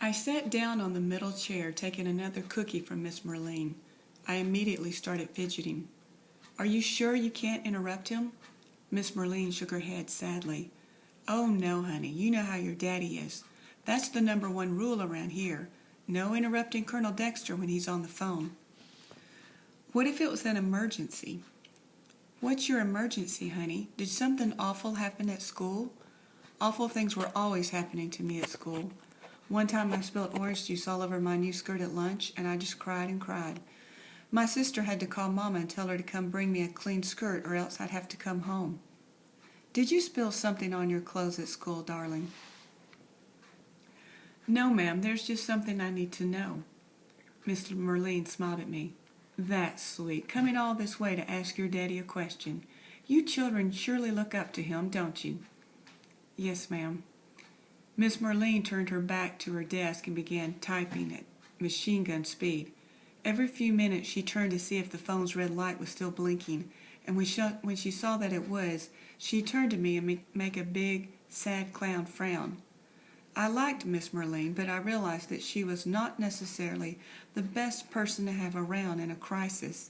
I sat down on the middle chair, taking another cookie from Miss Merline. I immediately started fidgeting. "Are you sure you can't interrupt him?" Miss Merline shook her head sadly. "Oh, no, honey. You know how your daddy is. That's the #1 rule around here. No interrupting Colonel Dexter when he's on the phone." "What if it was an emergency?" "What's your emergency, honey? Did something awful happen at school?" "Awful things were always happening to me at school. One time I spilled orange juice all over my new skirt at lunch, and I just cried and cried. My sister had to call Mama and tell her to come bring me a clean skirt, or else I'd have to come home." "Did you spill something on your clothes at school, darling?" "No, ma'am, there's just something I need to know." Mr. Merline smiled at me. "That's sweet, coming all this way to ask your daddy a question. You children surely look up to him, don't you?" "Yes, ma'am." Miss Merline turned her back to her desk and began typing at machine gun speed. Every few minutes she turned to see if the phone's red light was still blinking, and when she saw that it was, she turned to me and make a big, sad clown frown. I liked Miss Merline, but I realized that she was not necessarily the best person to have around in a crisis,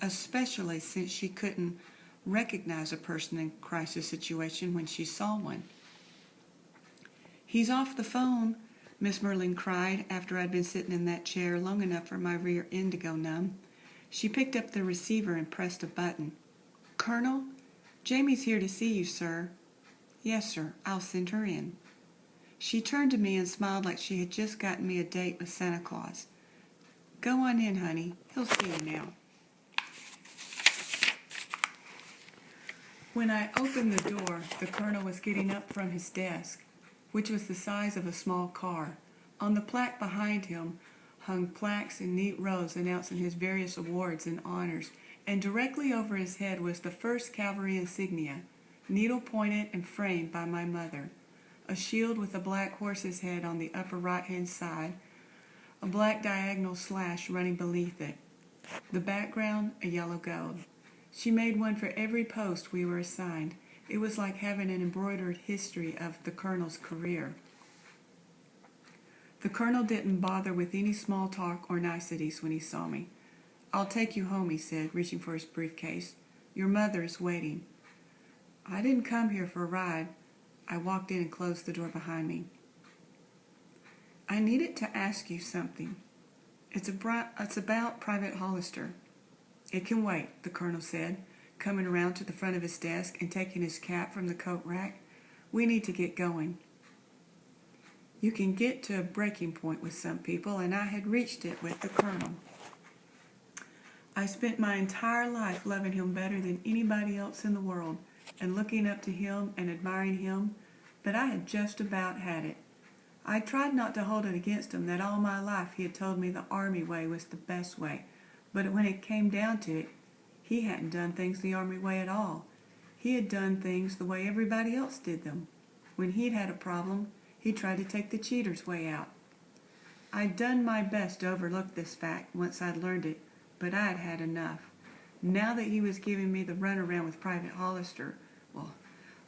especially since she couldn't recognize a person in a crisis situation when she saw one. "He's off the phone," Miss Merline cried after I'd been sitting in that chair long enough for my rear end to go numb. She picked up the receiver and pressed a button. "Colonel, Jamie's here to see you, sir." "Yes, sir. I'll send her in." She turned to me and smiled like she had just gotten me a date with Santa Claus. "Go on in, honey. He'll see you now." When I opened the door, the colonel was getting up from his desk, which was the size of a small car. On the plaque behind him hung plaques in neat rows announcing his various awards and honors, and directly over his head was the 1st Cavalry insignia, needle-pointed and framed by my mother. A shield with a black horse's head on the upper right-hand side, a black diagonal slash running beneath it. The background, a yellow gold. She made one for every post we were assigned. It was like having an embroidered history of the colonel's career. The colonel didn't bother with any small talk or niceties when he saw me. "I'll take you home," he said, reaching for his briefcase. "Your mother is waiting." "I didn't come here for a ride." I walked in and closed the door behind me. "I needed to ask you something. It's about Private Hollister." "It can wait," the colonel said, coming around to the front of his desk and taking his cap from the coat rack. "We need to get going." You can get to a breaking point with some people, and I had reached it with the colonel. I spent my entire life loving him better than anybody else in the world, and looking up to him and admiring him, but I had just about had it. I tried not to hold it against him that all my life he had told me the Army way was the best way, but when it came down to it, he hadn't done things the Army way at all. He had done things the way everybody else did them. When he'd had a problem, he tried to take the cheater's way out. I'd done my best to overlook this fact once I'd learned it, but I'd had enough. Now that he was giving me the runaround with Private Hollister, well,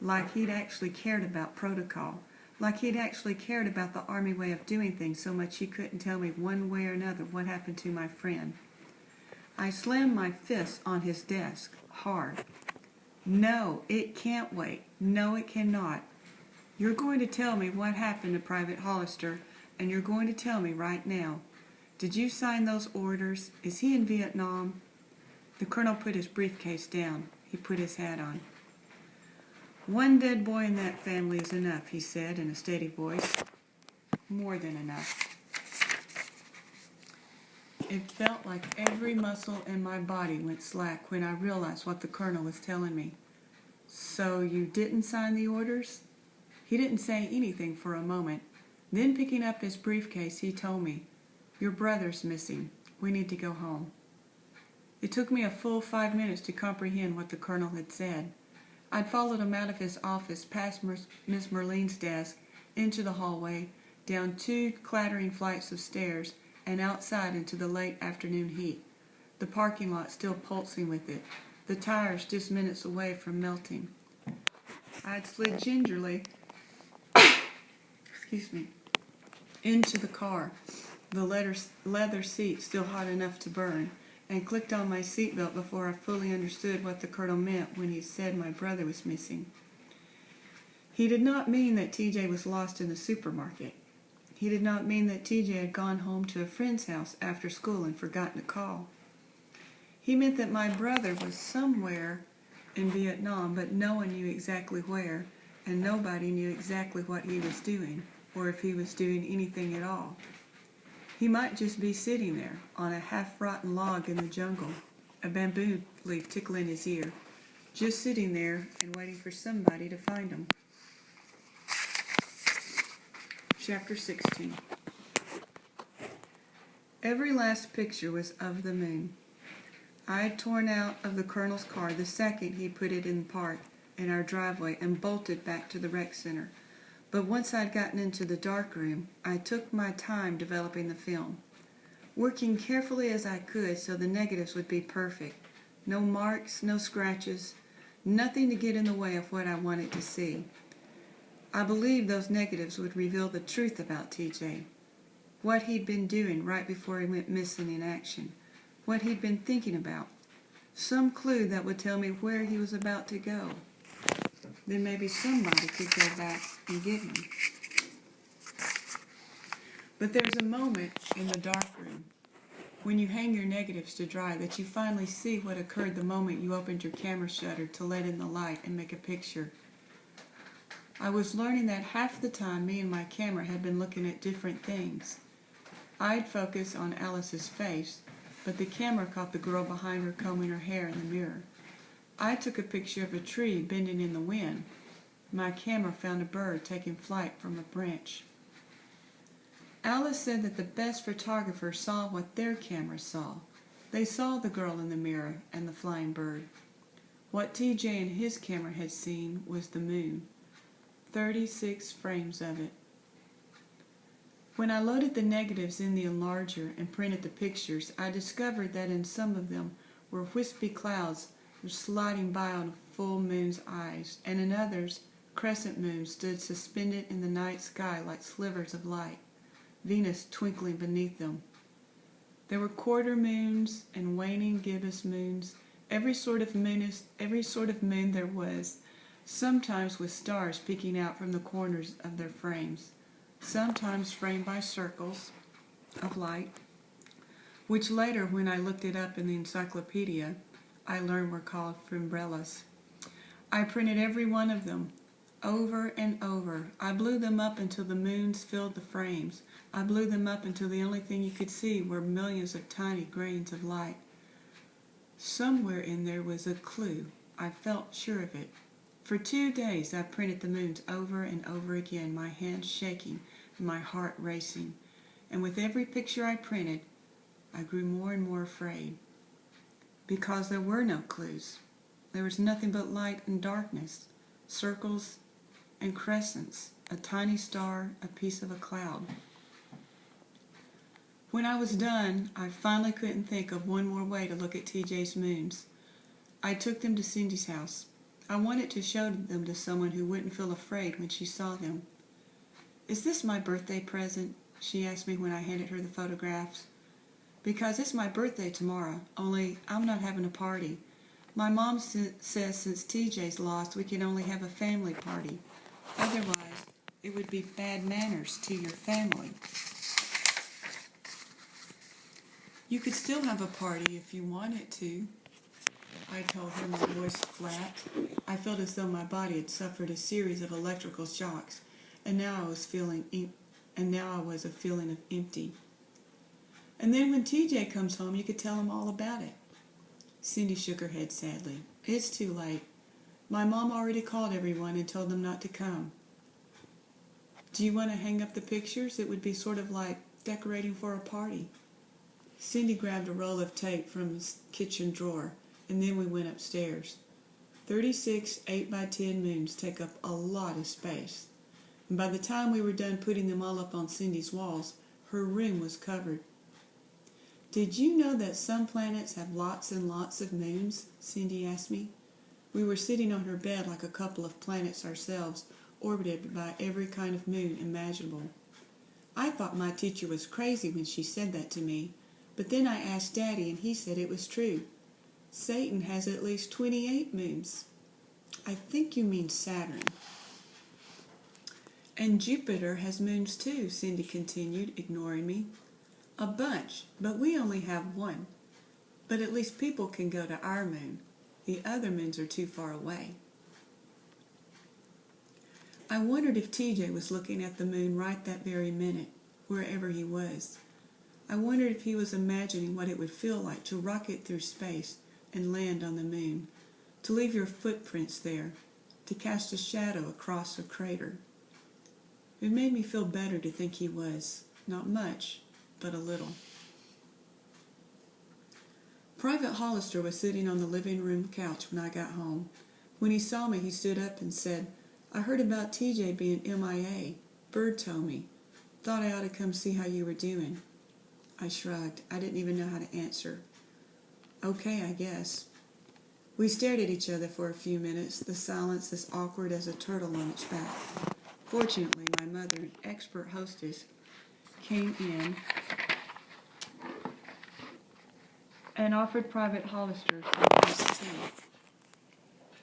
like he'd actually cared about protocol, like he'd actually cared about the Army way of doing things so much he couldn't tell me one way or another what happened to my friend. I slammed my fist on his desk, hard. "No, it can't wait. No, it cannot. You're going to tell me what happened to Private Hollister, and you're going to tell me right now. Did you sign those orders? Is he in Vietnam?" The colonel put his briefcase down. He put his hat on. "One dead boy in that family is enough," he said in a steady voice. "More than enough." It felt like every muscle in my body went slack when I realized what the colonel was telling me. "So you didn't sign the orders?" He didn't say anything for a moment. Then, picking up his briefcase, he told me, "Your brother's missing. We need to go home." It took me a full 5 minutes to comprehend what the colonel had said. I'd followed him out of his office, past Miss Merline's desk, into the hallway, down 2 clattering flights of stairs, and outside into the late afternoon heat. The parking lot still pulsing with it, the tires just minutes away from melting. I'd slid gingerly into the car, the leather seat still hot enough to burn, and clicked on my seatbelt before I fully understood what the colonel meant when he said my brother was missing. He did not mean that TJ was lost in the supermarket. He did not mean that TJ had gone home to a friend's house after school and forgotten to call. He meant that my brother was somewhere in Vietnam, but no one knew exactly where, and nobody knew exactly what he was doing, or if he was doing anything at all. He might just be sitting there on a half-rotten log in the jungle, a bamboo leaf tickling his ear, just sitting there and waiting for somebody to find him. Chapter 16. Every last picture was of the moon. I had torn out of the colonel's car the second he put it in park in our driveway and bolted back to the rec center. But once I'd gotten into the dark room, I took my time developing the film, working carefully as I could so the negatives would be perfect. No marks, no scratches, nothing to get in the way of what I wanted to see. I believed those negatives would reveal the truth about TJ, what he'd been doing right before he went missing in action, what he'd been thinking about, some clue that would tell me where he was about to go. Then maybe somebody could go back and get him. But there's a moment in the dark room when you hang your negatives to dry that you finally see what occurred the moment you opened your camera shutter to let in the light and make a picture. I was learning that half the time me and my camera had been looking at different things. I'd focus on Alice's face, but the camera caught the girl behind her combing her hair in the mirror. I took a picture of a tree bending in the wind. My camera found a bird taking flight from a branch. Alice said that the best photographers saw what their cameras saw. They saw the girl in the mirror and the flying bird. What TJ and his camera had seen was the moon. 36 frames of it. When I loaded the negatives in the enlarger and printed the pictures, I discovered that in some of them were wispy clouds sliding by on a full moon's eyes, and in others, crescent moons stood suspended in the night sky like slivers of light, Venus twinkling beneath them. There were quarter moons and waning gibbous moons, every sort of moon there was, sometimes with stars peeking out from the corners of their frames, sometimes framed by circles of light, which later, when I looked it up in the encyclopedia, I learned were called umbrellas. I printed every one of them, over and over. I blew them up until the moons filled the frames. I blew them up until the only thing you could see were millions of tiny grains of light. Somewhere in there was a clue. I felt sure of it. For 2 days I printed the moons over and over again, my hands shaking and my heart racing. And with every picture I printed, I grew more and more afraid. Because there were no clues. There was nothing but light and darkness, circles and crescents, a tiny star, a piece of a cloud. When I was done, I finally couldn't think of one more way to look at TJ's moons. I took them to Cindy's house. I wanted to show them to someone who wouldn't feel afraid when she saw them. "Is this my birthday present?" she asked me when I handed her the photographs. "Because it's my birthday tomorrow, only I'm not having a party. My mom says since TJ's lost, we can only have a family party. Otherwise, it would be bad manners to your family." "You could still have a party if you wanted to," I told her, my voice flat. I felt as though my body had suffered a series of electrical shocks, and now I was a feeling of empty. "And then when TJ comes home, you could tell him all about it." Cindy shook her head sadly. "It's too late. My mom already called everyone and told them not to come." "Do you want to hang up the pictures? It would be sort of like decorating for a party." Cindy grabbed a roll of tape from the kitchen drawer, and then we went upstairs. 36 8x10 moons take up a lot of space, and by the time we were done putting them all up on Cindy's walls, her room was covered. "Did you know that some planets have lots and lots of moons?" Cindy asked me. We were sitting on her bed like a couple of planets ourselves, orbited by every kind of moon imaginable. I thought my teacher was crazy when she said that to me, but then I asked Daddy and he said it was true. Satan has at least 28 moons. I think you mean Saturn. And Jupiter has moons too, Cindy continued, ignoring me. A bunch, but we only have one. But at least people can go to our moon. The other moons are too far away. I wondered if TJ was looking at the moon right that very minute, wherever he was. I wondered if he was imagining what it would feel like to rocket through space and land on the moon, to leave your footprints there, to cast a shadow across a crater. It made me feel better to think he was. Not much, but a little. Private Hollister was sitting on the living room couch when I got home. When he saw me, he stood up and said, "I heard about TJ being MIA. Bird told me. Thought I ought to come see how you were doing." I shrugged. I didn't even know how to answer. Okay, I guess. We stared at each other for a few minutes, the silence as awkward as a turtle on its back. Fortunately, my mother, an expert hostess, came in and offered Private Hollister some iced tea,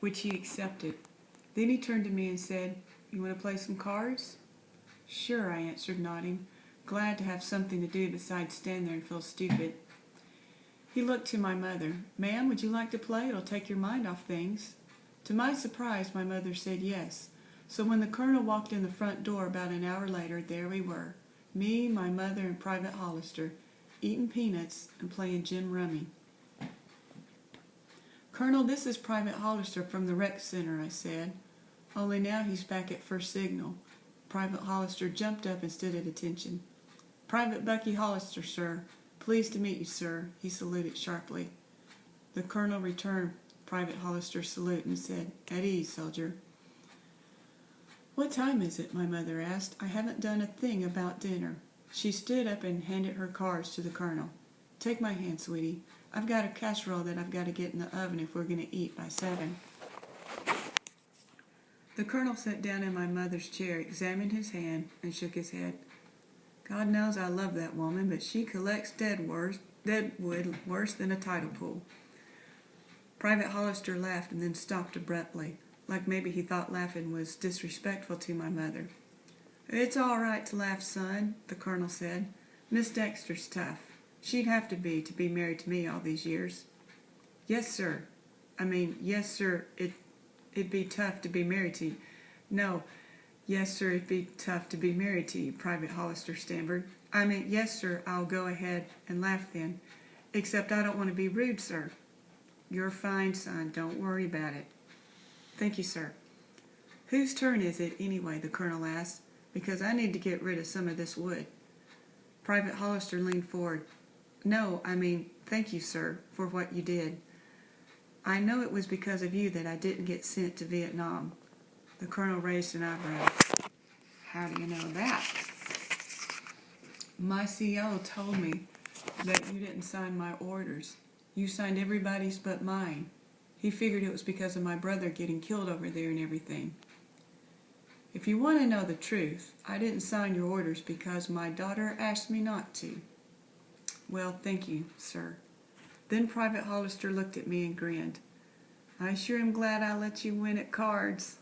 which he accepted. Then he turned to me and said, "You want to play some cards?" "Sure," I answered, nodding, glad to have something to do besides stand there and feel stupid. He looked to my mother. "Ma'am, would you like to play? It'll take your mind off things." To my surprise, my mother said yes. So when the Colonel walked in the front door about an hour later, there we were, me, my mother, and Private Hollister, eating peanuts and playing gin rummy. "Colonel, this is Private Hollister from the rec center," I said. Only now he's back at first signal. Private Hollister jumped up and stood at attention. "Private Bucky Hollister, sir. Pleased to meet you, sir," he saluted sharply. The Colonel returned Private Hollister's salute and said, "At ease, soldier." "What time is it?" my mother asked. "I haven't done a thing about dinner." She stood up and handed her cards to the Colonel. "Take my hand, sweetie. I've got a casserole that I've got to get in the oven if we're going to eat by 7. The Colonel sat down in my mother's chair, examined his hand, and shook his head. "God knows I love that woman, but she collects deadwood worse than a tidal pool." Private Hollister laughed and then stopped abruptly, like maybe he thought laughing was disrespectful to my mother. "It's all right to laugh, son," the Colonel said. "Miss Dexter's tough. She'd have to be married to me all these years." Yes, sir, it'd be tough to be married to you." "No, yes, sir, it'd be tough to be married to you," Private Hollister stammered. "Yes, sir, I'll go ahead and laugh then. Except I don't want to be rude, sir." "You're fine, son. Don't worry about it." "Thank you, sir." "Whose turn is it, anyway?" the Colonel asked, "because I need to get rid of some of this wood." Private Hollister leaned forward. "No, thank you, sir, for what you did. I know it was because of you that I didn't get sent to Vietnam." The Colonel raised an eyebrow. "How do you know that?" "My CO told me that you didn't sign my orders. You signed everybody's but mine. He figured it was because of my brother getting killed over there and everything." "If you want to know the truth, I didn't sign your orders because my daughter asked me not to." "Well, thank you, sir." Then Private Hollister looked at me and grinned. "I sure am glad I let you win at cards."